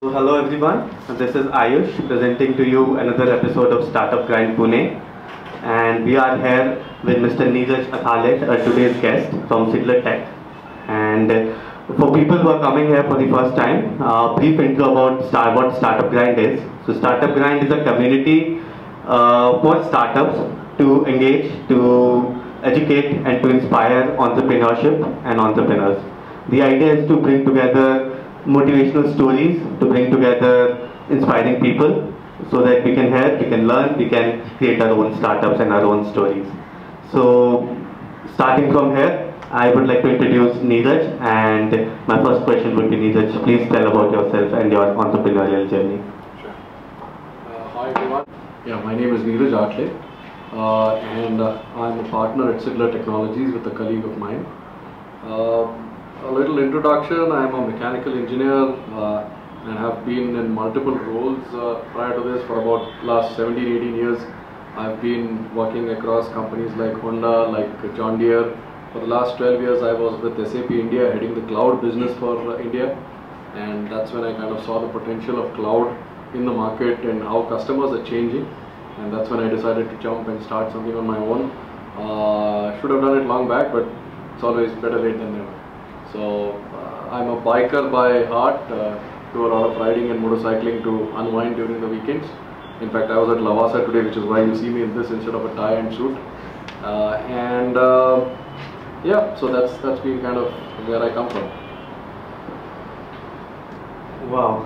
So hello everyone, this is Ayush presenting to you another episode of StartupGrind Pune, and we are here with Mr. Neeraj Athalye, today's guest from Sydler Tech. And for people who are coming here for the first time, brief intro about what StartupGrind is. So StartupGrind is a community for startups to engage, to educate and to inspire entrepreneurship and entrepreneurs. The idea is to bring together motivational stories, to bring together inspiring people so that we can help, we can learn, we can create our own startups and our own stories. So starting from here, I would like to introduce Neeraj, and my first question would be, Neeraj, please tell about yourself and your entrepreneurial journey. Sure. Hi everyone. Yeah, my name is Neeraj Athalye, and I'm a partner at Sydler Technologies with a colleague of mine. A little introduction: I'm a mechanical engineer and have been in multiple roles prior to this for about last 17-18 years. I've been working across companies like Honda, like John Deere. For the last 12 years I was with SAP India, heading the cloud business for India, and that's when I kind of saw the potential of cloud in the market and how customers are changing, and that's when I decided to jump and start something on my own. Should have done it long back, but it's always better late than never. So I'm a biker by heart, do a lot of riding and motorcycling to unwind during the weekends. In fact, I was at Lavasa today, which is why you see me in this instead of a tie and suit. Yeah, so that's been kind of where I come from. Wow.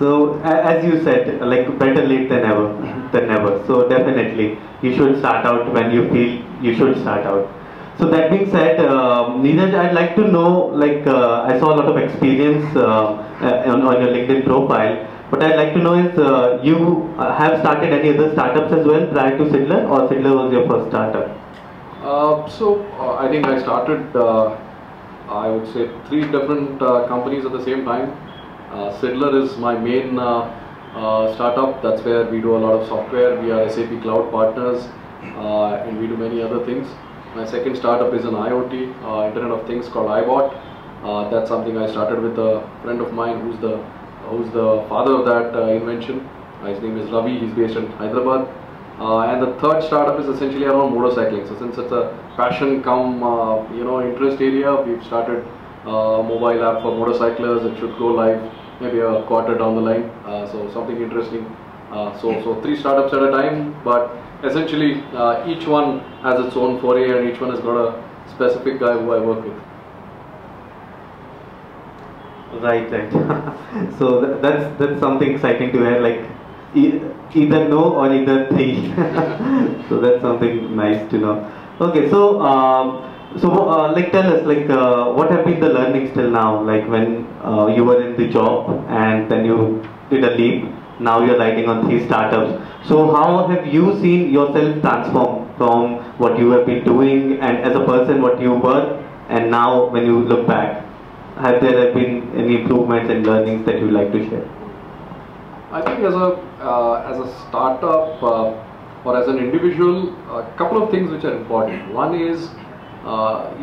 So as you said, like better late than never. So definitely you should start out when you feel you should start out. So that being said, Neeraj, I'd like to know, like I saw a lot of experience on your LinkedIn profile, but I'd like to know is you have started any other startups as well prior to Sydler, or Sydler was your first startup? I think I started, I would say, 3 different companies at the same time. Sydler is my main startup. That's where we do a lot of software. We are SAP Cloud partners, and we do many other things. My second startup is an IoT, Internet of Things, called iBot. That's something I started with a friend of mine who's the father of that invention. His name is Ravi. He's based in Hyderabad. And the third startup is essentially around motorcycling. So since it's a passion come interest area, we've started a mobile app for motorcyclists. It should go live maybe a quarter down the line. So something interesting. So 3 startups at a time, but essentially each one has its own foray, and each one has got a specific guy who I work with. Right. So that's something exciting to hear. Like either no or either 3. So that's something nice to know. Okay, so like tell us, like what have been the learnings till now? Like when you were in the job and then you did a leap. Now you're riding on 3 startups. So how have you seen yourself transform from what you have been doing and as a person what you were, and now when you look back, have there been any improvements and learnings that you'd like to share? I think as a startup or as an individual, a couple of things which are important. One is,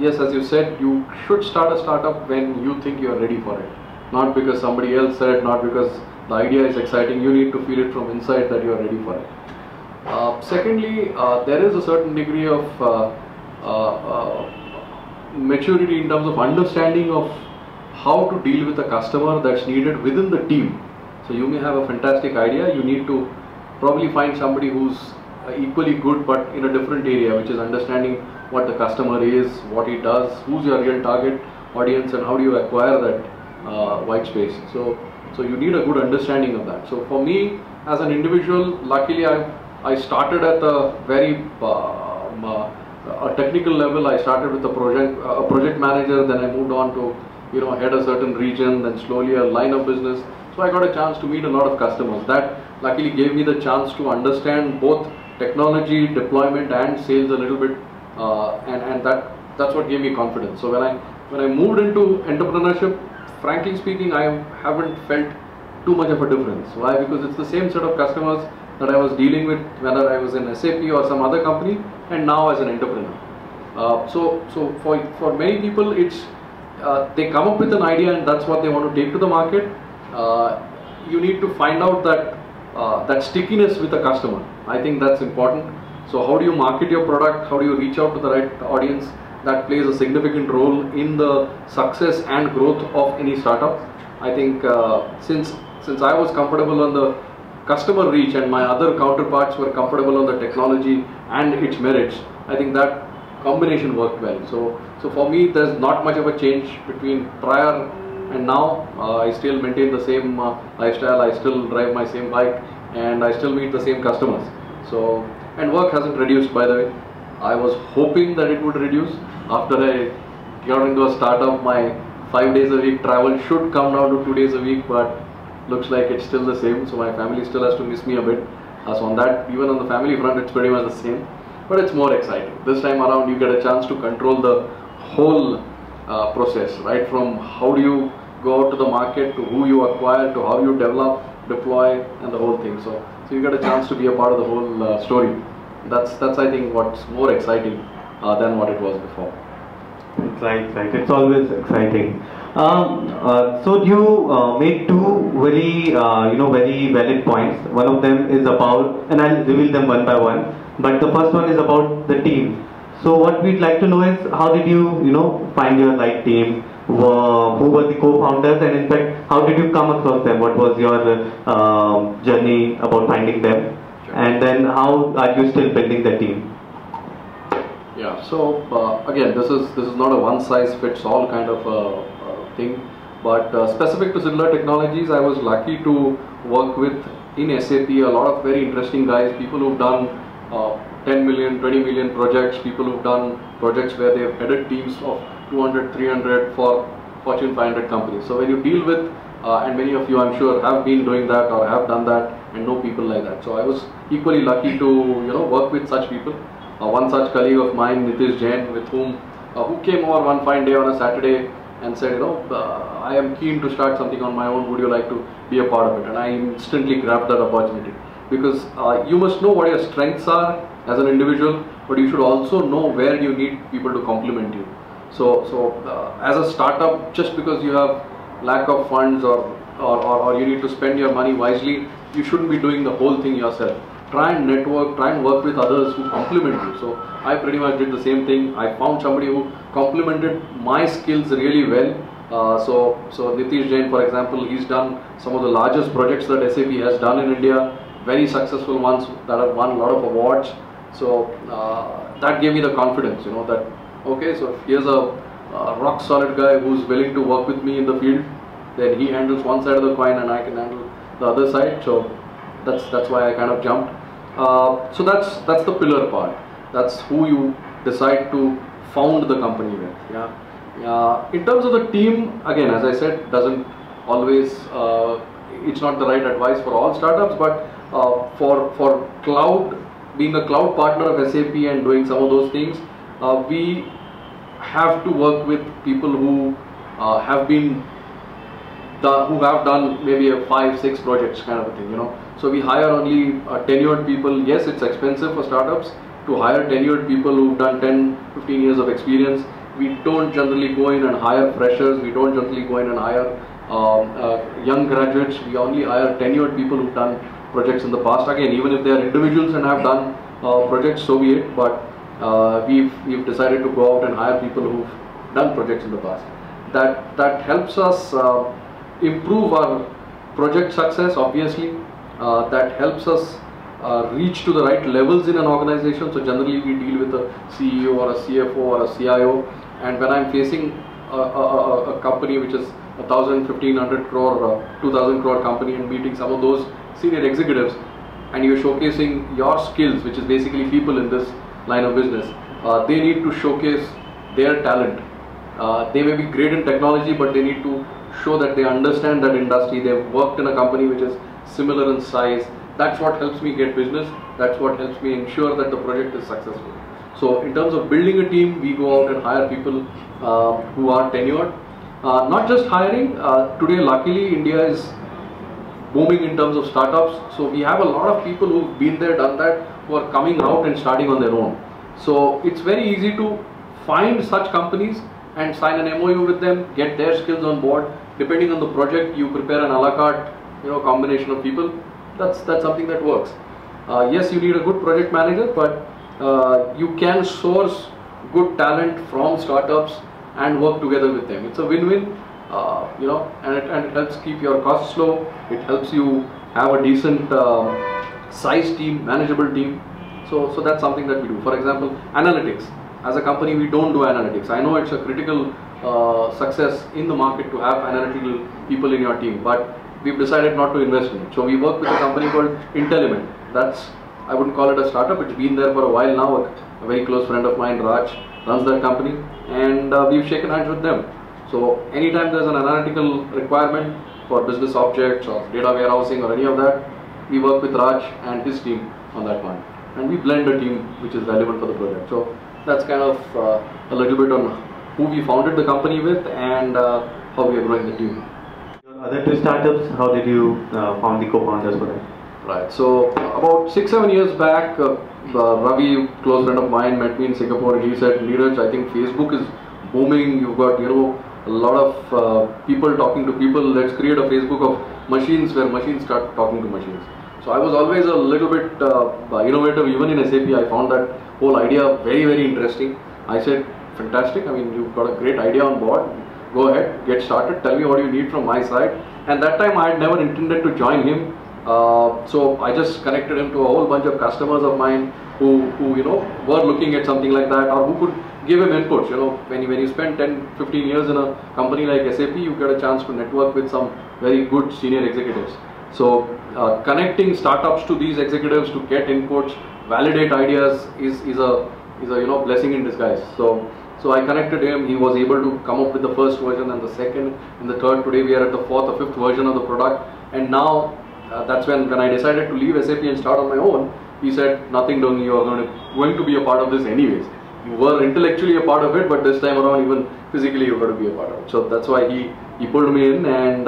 yes, as you said, you should start a startup when you think you are ready for it. Not because somebody else said, not because the idea is exciting. You need to feel it from inside that you are ready for it. Secondly, there is a certain degree of maturity in terms of understanding of how to deal with a customer that's needed within the team. So you may have a fantastic idea. You need to probably find somebody who's equally good but in a different area, which is understanding what the customer is, what he does, who's your real target audience, and how do you acquire that white space. So you need a good understanding of that. So for me, as an individual, luckily I started at a very a technical level. I started with a project manager, then I moved on to head a certain region, then slowly a line of business. So I got a chance to meet a lot of customers. That luckily gave me the chance to understand both technology, deployment, and sales a little bit, and that's what gave me confidence. So when I moved into entrepreneurship, frankly speaking, I haven't felt too much of a difference. Why? Because it's the same set of customers that I was dealing with whether I was in SAP or some other company, and now as an entrepreneur. So for many people, it's they come up with an idea and that's what they want to take to the market. you need to find out that stickiness with the customer. I think that's important. So how do you market your product? How do you reach out to the right audience? That plays a significant role in the success and growth of any startup. I think since I was comfortable on the customer reach and my other counterparts were comfortable on the technology and its merits, I think that combination worked well. So for me, there's not much of a change between prior and now. I still maintain the same lifestyle. I still drive my same bike, and I still meet the same customers. So, and work hasn't reduced, by the way. I was hoping that it would reduce. After I got into a startup, my 5 days a week travel should come down to 2 days a week, but looks like it's still the same. So my family still has to miss me a bit. So on that, even on the family front, it's pretty much the same, but it's more exciting. This time around, you get a chance to control the whole process, right from how do you go out to the market, to who you acquire, to how you develop, deploy, and the whole thing. So you get a chance to be a part of the whole story. That's I think what's more exciting than what it was before. Right. It's always exciting. So you made two very very valid points. One of them is about, and I'll reveal them one by one. But the first one is about the team. So what we'd like to know is, how did you find your right team? Who were the co-founders, and in fact, how did you come across them? What was your journey about finding them? Sure. And then how are you still building the team? Yeah. So again, this is not a one-size-fits-all kind of thing, but specific to Sydler Technologies, I was lucky to work with in SAP a lot of very interesting guys, people who've done 10 million, 20 million projects, people who've done projects where they've headed teams of 200, 300 for Fortune 500 companies. So when you deal with, and many of you I'm sure have been doing that or have done that and know people like that. So I was equally lucky to work with such people. One such colleague of mine, Neeraj Athalye, with whom who came over one fine day on a Saturday and said, I am keen to start something on my own, would you like to be a part of it? And I instantly grabbed that opportunity, because you must know what your strengths are as an individual, but you should also know where you need people to complement you. So as a startup, just because you have lack of funds or you need to spend your money wisely, you shouldn't be doing the whole thing yourself. Try and network, try and work with others who complement you. So I pretty much did the same thing. I found somebody who complemented my skills really well. So Neeraj Athalye, for example, he's done some of the largest projects that SAP has done in India, very successful ones that have won a lot of awards. So that gave me the confidence, that okay, so here's a rock solid guy who's willing to work with me in the field. Then he handles one side of the coin and I can handle the other side. So that's why I kind of jumped. So that's the pillar part. That's who you decide to found the company with. Yeah. In terms of the team, again, as I said, doesn't always. It's not the right advice for all startups, but for cloud, being a cloud partner of SAP and doing some of those things, we have to work with people who have done maybe a 5-6 projects kind of a thing, So we hire only tenured people. Yes, it's expensive for startups to hire tenured people who've done 10-15 years of experience. We don't generally go in and hire freshers. We don't generally go in and hire young graduates. We only hire tenured people who've done projects in the past. Again, even if they are individuals and have done projects, so be it. But we've decided to go out and hire people who've done projects in the past. That helps us improve our project success, obviously. That helps us reach to the right levels in an organization. So generally we deal with a CEO or a CFO or a CIO, and when I'm facing a company which is 1,000, 1,500 crore, 2,000 crore company and meeting some of those senior executives, and you're showcasing your skills, which is basically people in this line of business, they need to showcase their talent. They may be great in technology, but they need to show that they understand that industry. They've worked in a company which is similar in size. That's what helps me get business. That's what helps me ensure that the project is successful. So in terms of building a team, we go out and hire people who are tenured. Not just hiring. Today, luckily, India is booming in terms of startups. So we have a lot of people who've been there, done that, who are coming out and starting on their own. So it's very easy to find such companies and sign an MOU with them, get their skills on board. Depending on the project, you prepare an a la carte, combination of people. That's something that works. Yes, you need a good project manager, but you can source good talent from startups and work together with them. It's a win-win, and it helps keep your costs low. It helps you have a decent size team, manageable team. So that's something that we do. For example, analytics. As a company, we don't do analytics. I know it's a critical success in the market to have analytical people in your team, but we've decided not to invest in it. So we work with a company called Intellement. I wouldn't call it a startup. It's been there for a while now. A very close friend of mine, Raj, runs that company, and we've shaken hands with them. So anytime there's an analytical requirement for business objects or data warehousing or any of that, we work with Raj and his team on that one, and we blend a team which is relevant for the project. So that's kind of a little bit on who we founded the company with and how we are growing the team. Your other two startups, how did you found the co-founders for them? Right. So about 6-7 years back, Ravi, close friend of mine, met me in Singapore, and he said, Neeraj, I think Facebook is booming. You've got a lot of people talking to people. Let's create a Facebook of machines where machines start talking to machines. So I was always a little bit innovative. Even in SAP, I found that whole idea very, very interesting. I said, fantastic. I mean, you've got a great idea on board. Go ahead, get started. Tell me what you need from my side. And that time, I had never intended to join him. So I just connected him to a whole bunch of customers of mine who were looking at something like that, or who could give him inputs. When you spend 10-15 years in a company like SAP, you get a chance to network with some very good senior executives. So connecting startups to these executives to get inputs, validate ideas is a blessing in disguise. So I connected him. He was able to come up with the first version and the second and the third. Today we are at the fourth or fifth version of the product, and now that's when I decided to leave SAP and start on my own. He said, nothing doing, you are going to be a part of this anyways. You were intellectually a part of it, but this time around even physically you're going to be a part of it. So that's why he pulled me in, and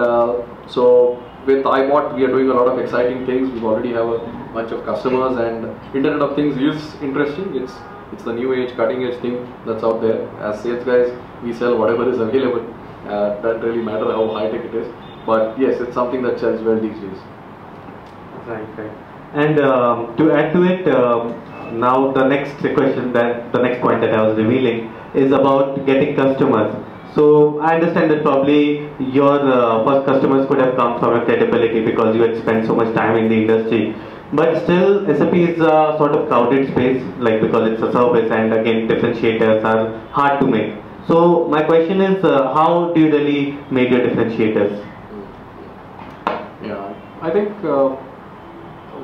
so with iBot we are doing a lot of exciting things. We already have a bunch of customers, and Internet of Things is interesting. It's the new age, cutting edge thing that's out there. As sales guys, we sell whatever is available. Doesn't really matter how high tech it is, but yes, it's something that sells well these days. Right. And to add to it, now the next question, the next point that I was revealing is about getting customers. So I understand that probably your first customers could have come from your credibility because you had spent so much time in the industry. But still, SAP is a sort of crowded space, because it's a service, and again, differentiators are hard to make. So my question is, how do you really make your differentiators? Yeah, I think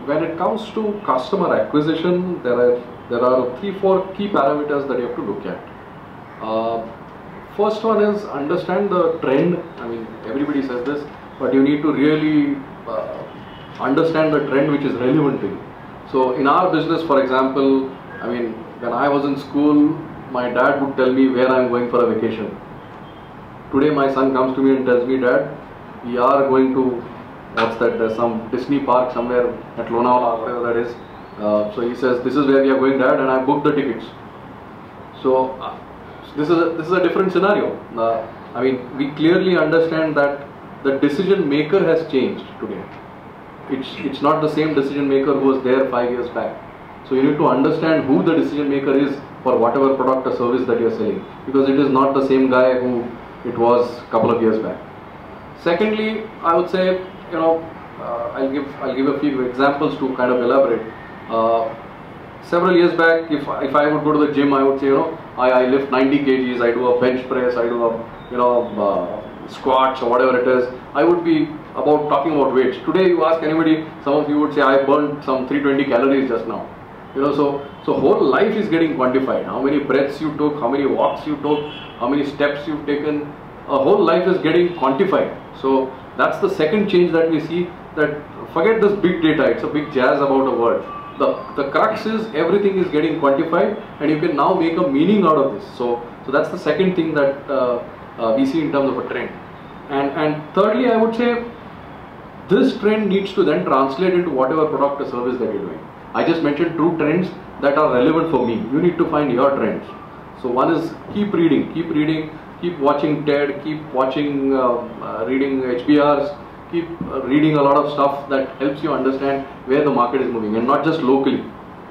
when it comes to customer acquisition, there are 3-4 key parameters that you have to look at. First one is understand the trend. I mean, everybody says this, but you need to really understand the trend which is relevant to you. So in our business, for example, I mean, when I was in school, my dad would tell me where I'm going for a vacation. Today my son comes to me and tells me, Dad, we are going to, there's some Disney park somewhere at Lonavala, whatever that is. So he says, this is where we are going, Dad, and I booked the tickets. So this is a different scenario. I mean, we clearly understand that the decision maker has changed today. It's not the same decision maker who was there 5 years back. So you need to understand who the decision maker is for whatever product or service that you're selling, because it is not the same guy who it was a couple of years back. Secondly, I would say, I'll give a few examples to kind of elaborate. Several years back, if I would go to the gym, I would say, I lift 90 kgs, I do a bench press, I do a squats or whatever it is. I would be talking about weights. Today you ask anybody, some of you would say, I burned some 320 calories just now. So whole life is getting quantified. How many breaths you took, how many walks you took, how many steps you've taken. A whole life is getting quantified. So that's the second change that we see, that forget this big data, it's a big jazz about a word. The crux is everything is getting quantified, and you can now make a meaning out of this. So that's the second thing that we see in terms of a trend. And thirdly, I would say this trend needs to then translate into whatever product or service that you're doing. I just mentioned 2 trends that are relevant for me. You need to find your trends. So one is keep reading keep watching TED, keep watching, reading HBRs, keep reading a lot of stuff that helps you understand where the market is moving, and not just locally.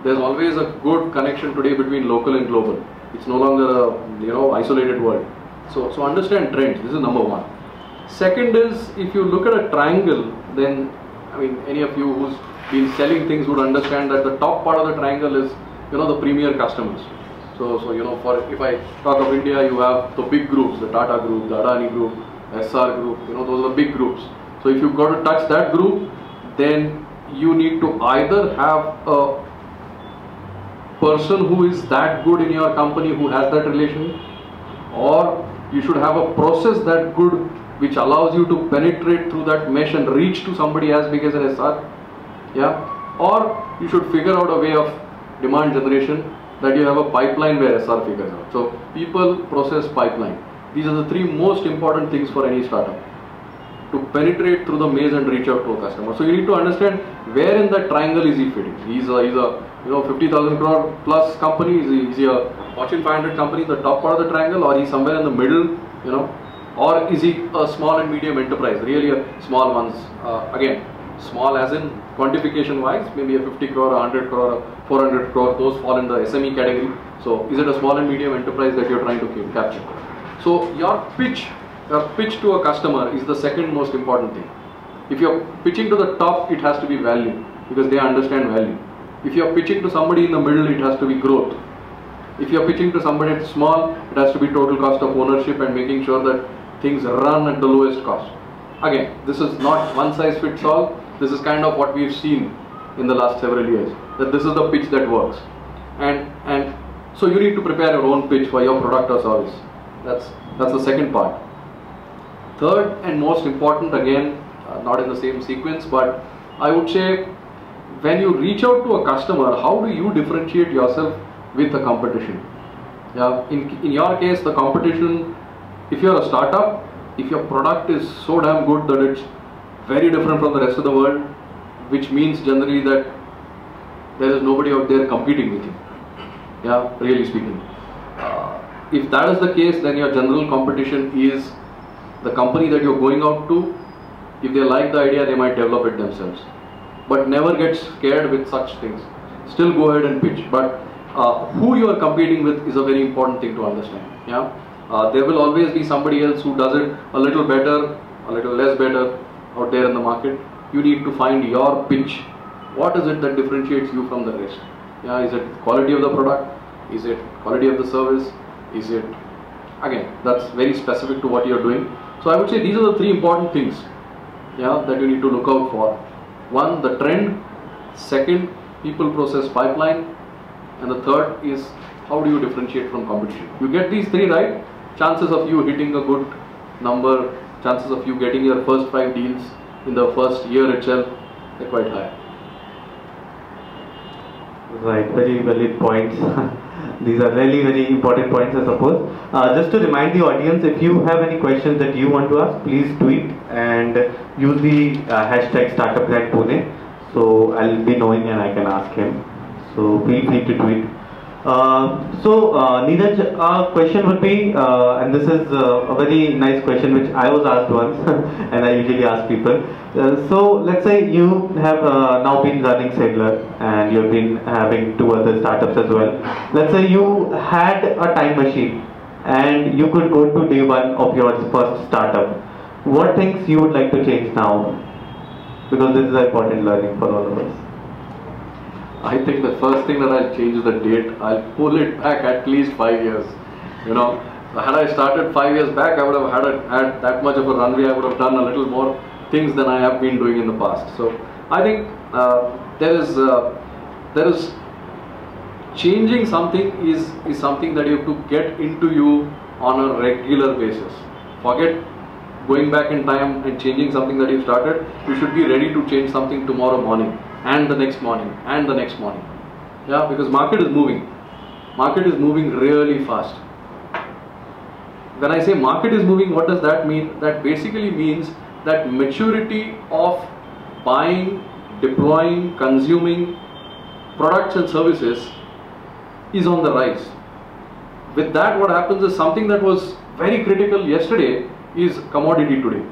There's always a good connection today between local and global. It's no longer a isolated world. So understand trends. This is number one. Second is, if you look at a triangle, then I mean, any of you who's been selling things would understand that the top part of the triangle is the premier customers. So if I talk of India, you have the big groups, the Tata Group, the Adani Group, SR Group. Those are the big groups. So if you've got to touch that group, then you need to either have a person who is that good in your company who has that relation, or you should have a process that good which allows you to penetrate through that mesh and reach to somebody as big as an SR. Or you should figure out a way of demand generation that you have a pipeline where SR figures out. So people, process, pipeline. These are the three most important things for any startup. To penetrate through the maze and reach out to a customer. So you need to understand where in that triangle is he fitting. He's a 50,000 crore plus company. Is he a Fortune 500 company in the top part of the triangle, or he's somewhere in the middle, or is he a small and medium enterprise, really a small ones, again, small as in quantification wise, maybe a 50 crore, a 100 crore, a 400 crore, those fall in the SME category. So is it a small and medium enterprise that you're trying to capture? So your pitch to a customer is the second most important thing. If you're pitching to the top, it has to be value, because they understand value. If you're pitching to somebody in the middle, it has to be growth. If you're pitching to somebody at small, it has to be total cost of ownership and making sure that things run at the lowest cost. Again, this is not one size fits all. This is kind of what we've seen in the last several years, that this is the pitch that works. And so you need to prepare your own pitch for your product or service. That's the second part. Third and most important, again, not in the same sequence, but I would say, when you reach out to a customer, how do you differentiate yourself with the competition? In your case, the competition, if you're a startup, if your product is so damn good that it's very different from the rest of the world, which means generally that there is nobody out there competing with you, really speaking. If that is the case, then your general competition is the company that you're going out to. If they like the idea, they might develop it themselves. But never get scared with such things. Still go ahead and pitch. But who you are competing with is a very important thing to understand. There will always be somebody else who does it a little better, a little less better out there in the market. You need to find your pitch. What is it that differentiates you from the rest? Is it quality of the product? Is it quality of the service? Is it, again, that's very specific to what you're doing. So I would say these are the three important things that you need to look out for. One, the trend. Second, people, process, pipeline. And the third is, how do you differentiate from competition? You get these three right, chances of you hitting a good number, chances of you getting your first 5 deals in the first year itself, they're quite high. Right, very valid points. These are really very important points, I suppose. Just to remind the audience, if you have any questions that you want to ask, please tweet and use the hashtag StartupGrind Pune. So I'll be knowing and I can ask him. So feel free to tweet. Neeraj, our question would be, and this is a very nice question which I was asked once and I usually ask people. So let's say you have now been running Sydler and you've been having 2 other startups as well. Let's say you had a time machine and you could go to day 1 of your first startup. What things you would like to change now? Because this is an important learning for all of us. I think the first thing that I'll change is the date. I'll pull it back at least 5 years. So had I started 5 years back, I would have had that much of a runway. I would have done a little more things than I have been doing in the past. So I think there is changing something is something that you have to get into you on a regular basis. Forget going back in time and changing something that you started. You should be ready to change something tomorrow morning, and the next morning, and the next morning. Because market is moving. Market is moving really fast. When I say market is moving, what does that mean? That basically means that maturity of buying, deploying, consuming products and services is on the rise. With that, what happens is something that was very critical yesterday is commodity today.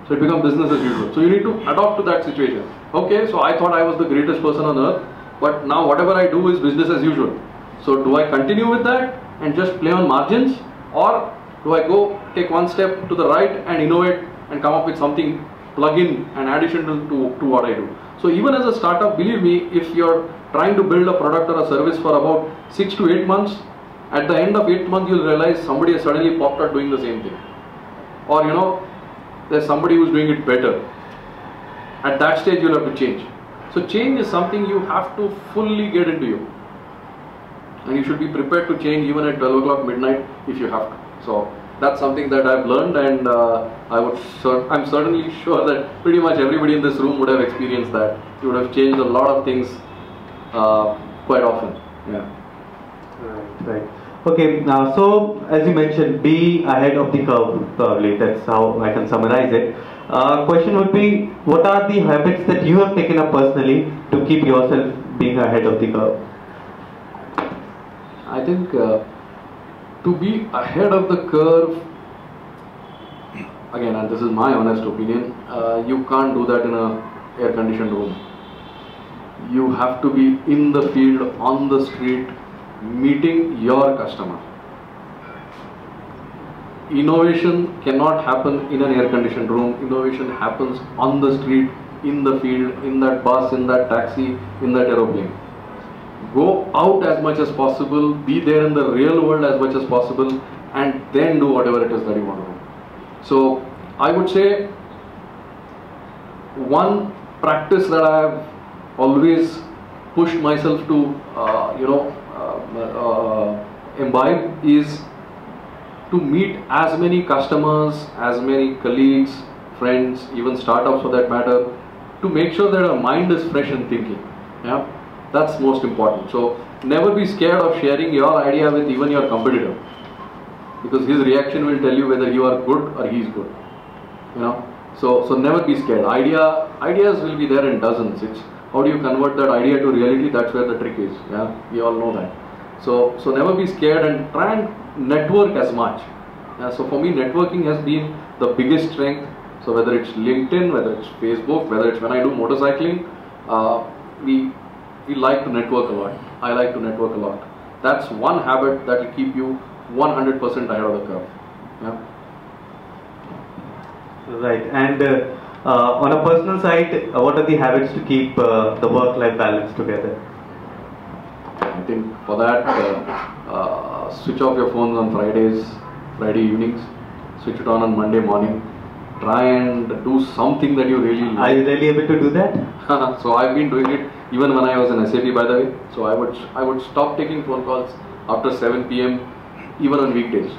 So it becomes business as usual. So you need to adopt to that situation. Okay, so I thought I was the greatest person on earth, but now whatever I do is business as usual. So do I continue with that and just play on margins, or do I go take one step to the right and innovate and come up with something plug-in and additional to what I do? So even as a startup, believe me, if you're trying to build a product or a service for about 6 to 8 months, at the end of 8th month you'll realize somebody has suddenly popped out doing the same thing, or there's somebody who's doing it better. At that stage you'll have to change. So change is something you have to fully get into you, and you should be prepared to change even at 12 o'clock midnight if you have to. So that's something that I've learned, and I'm certainly sure that pretty much everybody in this room would have experienced that. You would have changed a lot of things quite often. Yeah. Right. Okay. So as you mentioned, be ahead of the curve. Probably that's how I can summarize it. Question would be, what are the habits that you have taken up personally to keep yourself being ahead of the curve? I think to be ahead of the curve, again, and this is my honest opinion, you can't do that in a air-conditioned room. You have to be in the field, on the street, meeting your customer. Innovation cannot happen in an air-conditioned room. Innovation happens on the street, in the field, in that bus, in that taxi, in that aeroplane. Go out as much as possible, be there in the real world as much as possible, and then do whatever it is that you want to do. So I would say one practice that I have always pushed myself to imbibe is to meet as many customers, as many colleagues, friends, even startups for that matter, to make sure that our mind is fresh and thinking. Yeah, that's most important. So never be scared of sharing your idea with even your competitor, because his reaction will tell you whether you are good or he is good. So never be scared. Ideas will be there in dozens. It's how do you convert that idea to reality? That's where the trick is. Yeah, we all know that. So never be scared and try and network as much. So for me, networking has been the biggest strength. So whether it's LinkedIn, whether it's Facebook, whether it's when I do motorcycling, we like to network a lot. I like to network a lot. That's one habit that will keep you 100% ahead of the curve. Yeah. Right. And on a personal side, what are the habits to keep the work-life balance together? I think for that, switch off your phones on Friday evenings, switch it on Monday morning. Try and do something that you really like. Are you really able to do that? So I've been doing it even when I was in SAP, by the way. So I would stop taking phone calls after 7 p.m. even on weekdays.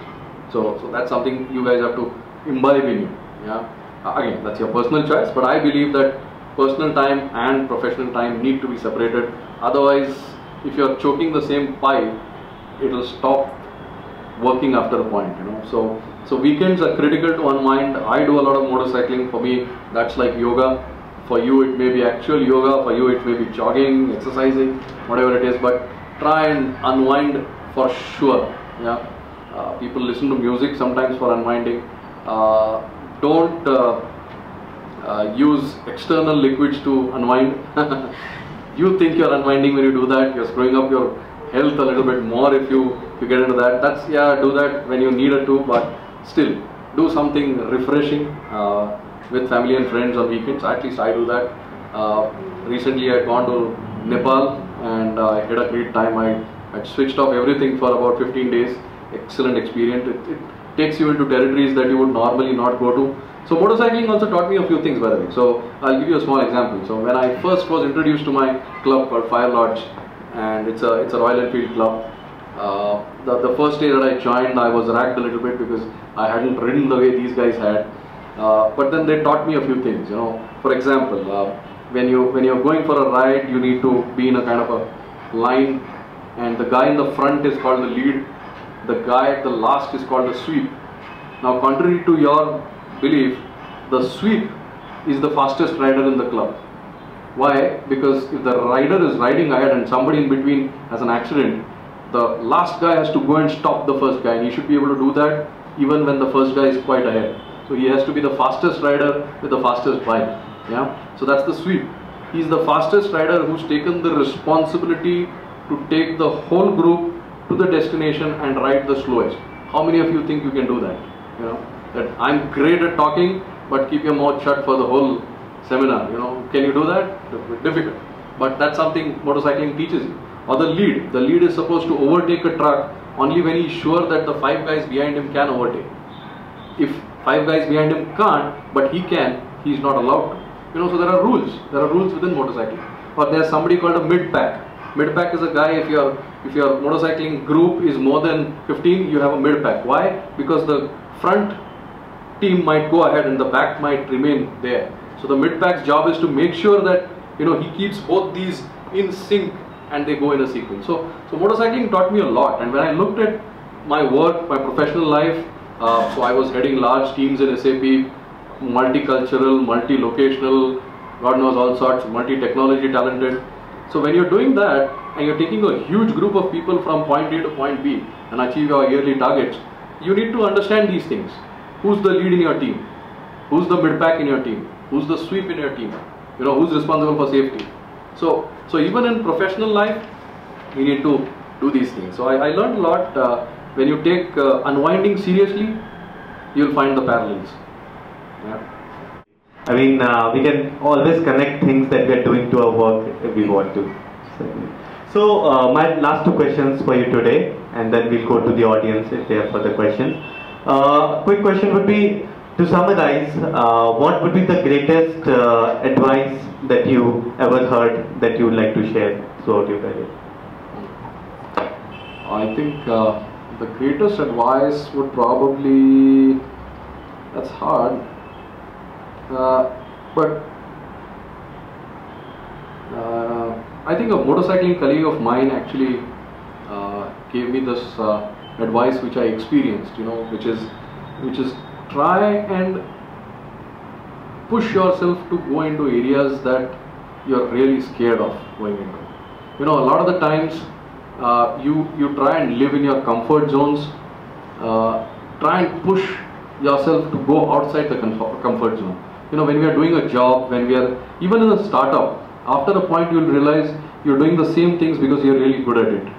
So that's something you guys have to imbibe in you. Yeah. Again, that's your personal choice, but I believe that personal time and professional time need to be separated. Otherwise, if you're choking the same pie, it'll stop working after a point. So weekends are critical to unwind. I do a lot of motorcycling. For me, that's like yoga. For you, it may be actual yoga. For you, it may be jogging, exercising, whatever it is. But try and unwind for sure. Yeah. People listen to music sometimes for unwinding. Don't use external liquids to unwind. You think you're unwinding when you do that. You're screwing up your health a little bit more if you get into that. Do that when you need it to, but still do something refreshing with family and friends on weekends. At least I do that. Recently I had gone to Nepal and I had a great time. I had switched off everything for about 15 days. Excellent experience. It takes you into territories that you would normally not go to. So motorcycling also taught me a few things, by the way. So I'll give you a small example. So when I first was introduced to my club called Fire Lodge, and it's a Royal Enfield club. The first day that I joined, I was racked a little bit because I hadn't ridden the way these guys had. But then they taught me a few things. For example, when you're going for a ride, you need to be in a kind of a line, and the guy in the front is called the lead. The guy at the last is called the sweep. Now, contrary to your belief, the sweep is the fastest rider in the club. Why? Because if the rider is riding ahead and somebody in between has an accident, the last guy has to go and stop the first guy, and he should be able to do that even when the first guy is quite ahead. So he has to be the fastest rider with the fastest bike. Yeah. So that's the sweep. He's the fastest rider who's taken the responsibility to take the whole group to the destination and ride the slowest. How many of you think you can do that? You know, that I'm great at talking, but keep your mouth shut for the whole seminar. You know, can you do that? Difficult. But that's something motorcycling teaches you. Or the lead is supposed to overtake a truck only when he's sure that the 5 guys behind him can overtake. If 5 guys behind him can't, but he can, he's not allowed to. You know, so there are rules. There are rules within motorcycling. Or there's somebody called a mid-pack. Mid-pack is a guy, if your motorcycling group is more than 15, you have a mid-pack. Why? Because the front team might go ahead and the back might remain there. So the mid-pack's job is to make sure that, you know, he keeps both these in sync and they go in a sequence. So motorcycling taught me a lot. And when I looked at my work, my professional life, so I was heading large teams in SAP, multicultural, multi-locational, God knows all sorts, multi-technology talented. So when you're doing that and you're taking a huge group of people from point A to point B and achieve your yearly targets, you need to understand these things. Who's the lead in your team? Who's the mid-pack in your team? Who's the sweep in your team? You know, who's responsible for safety? So even in professional life, you need to do these things. So I learned a lot. When you take unwinding seriously, you'll find the parallels. Yeah. I mean, we can always connect things that we are doing to our work if we want to. So my last 2 questions for you today, and then we'll go to the audience if they have further questions. Quick question would be, to summarize, what would be the greatest advice that you ever heard that you would like to share throughout your career? I think the greatest advice would probably, that's hard, but I think a motorcycling colleague of mine actually gave me this advice which I experienced, you know, which is try and push yourself to go into areas that you're really scared of going into. You know, a lot of the times you try and live in your comfort zones, try and push yourself to go outside the comfort zone. You know, when we are doing a job, when we are even in a startup, after a point you'll realize you're doing the same things because you're really good at it.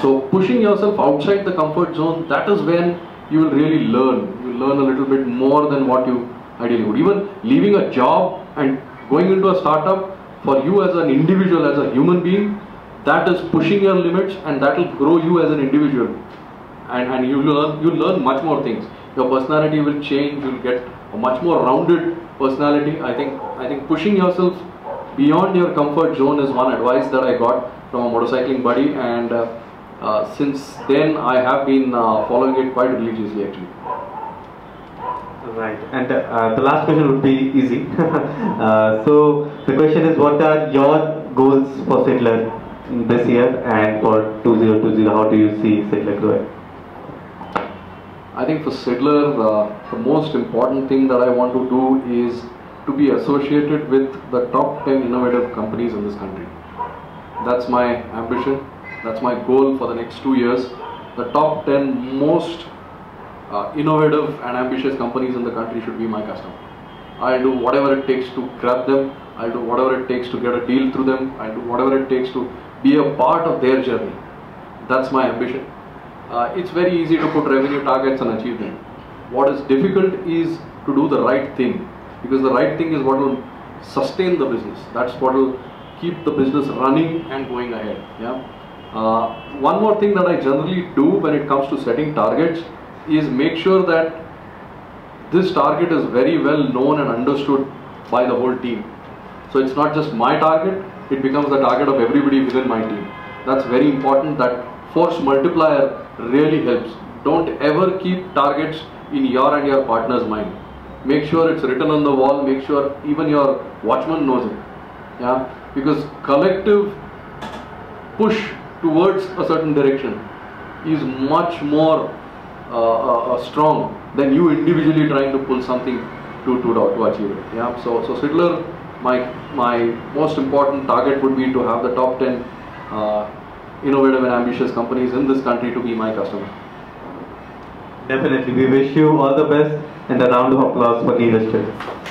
So pushing yourself outside the comfort zone, that is when you will really learn. You'll learn a little bit more than what you ideally would. Even leaving a job and going into a startup, for you as an individual, as a human being, that is pushing your limits, and that will grow you as an individual. And you'll learn much more things. Your personality will change. You'll get a much more rounded personality. I think pushing yourself beyond your comfort zone is one advice that I got from a motorcycling buddy, and since then I have been following it quite religiously actually. Right, and the last question would be easy. So the question is, what are your goals for Sydler this year and for 2020? How do you see Sydler growing? I think for Sydler, the most important thing that I want to do is to be associated with the top 10 innovative companies in this country. That's my ambition. That's my goal for the next 2 years. The top 10 most innovative and ambitious companies in the country should be my customer. I'll do whatever it takes to grab them. I'll do whatever it takes to get a deal through them. I'll do whatever it takes to be a part of their journey. That's my ambition. It's very easy to put revenue targets and achieve them. What is difficult is to do the right thing, because the right thing is what will sustain the business. That's what will keep the business running and going ahead. Yeah. One more thing that I generally do when it comes to setting targets is make sure that this target is very well known and understood by the whole team. So it's not just my target, it becomes the target of everybody within my team. That's very important. That force multiplier really helps. Don't ever keep targets in your and your partner's mind. Make sure it's written on the wall, make sure even your watchman knows it. Yeah? Because collective push towards a certain direction is much more strong than you individually trying to pull something to achieve it. Yeah? So Sydler, my most important target would be to have the top 10 innovative and ambitious companies in this country to be my customer. Definitely. We wish you all the best and a round of applause for Neeraj too.